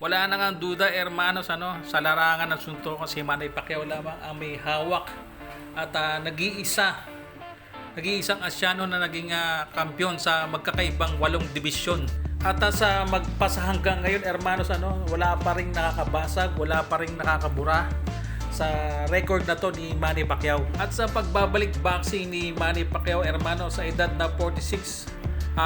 Wala na nga duda, hermanos, sa larangan ng suntukan si Manny Pacquiao lamang ang may hawak at nag-iisang Asyano na naging kampiyon sa magkakaibang 8 dibisyon. At sa magpasa hanggang ngayon, hermanos, wala pa ring nakakabasag, wala pa ring nakakabura sa record na to ni Manny Pacquiao. At sa pagbabalik boxing ni Manny Pacquiao, hermanos, sa edad na 46,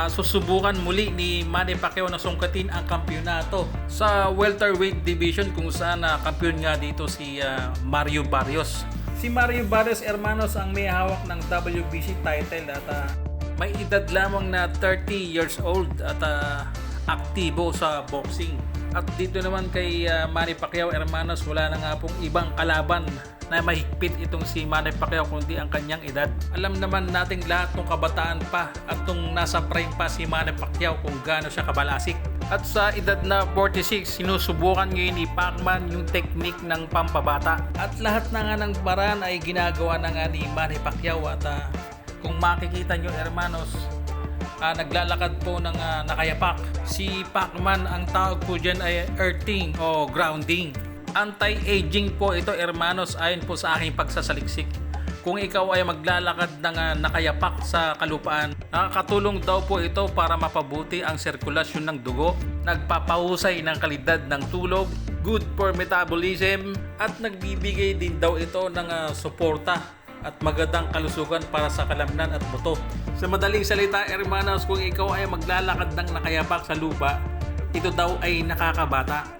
susubukan muli ni Manny Pacquiao na sungkatin ang kampyonato sa welterweight division, kung saan kampiyon nga dito si Mario Barrios. Si Mario Barrios, hermanos, ang may hawak ng WBC title at may edad lamang na 30 years old at aktibo sa boxing. At dito naman kay Manny Pacquiao, hermanos, wala na nga pong ibang kalaban na mahigpit itong si Manny Pacquiao kundi ang kanyang edad. Alam naman nating lahat ng kabataan pa at nung nasa prime pa si Manny Pacquiao kung gaano siya kabalasik. At sa edad na 46, sinusubukan ngayon ni Pacman yung technique ng pampabata. At lahat na nga ng paraan ay ginagawa na nga ni Manny Pacquiao. At kung makikita nyo, hermanos, naglalakad po ng nakayapak. Si Pacman, ang tawag po dyan ay earthing o grounding. Anti-aging po ito, hermanos, ayon po sa aking pagsasaliksik. Kung ikaw ay maglalakad ng nakayapak sa kalupaan, nakakatulong daw po ito para mapabuti ang sirkulasyon ng dugo, nagpapahusay ng kalidad ng tulog, good for metabolism, at nagbibigay din daw ito ng suporta at magandang kalusugan para sa kalamnan at buto. Sa madaling salita, hermanos, kung ikaw ay maglalakad ng nakayapak sa lupa, ito daw ay nakakabata.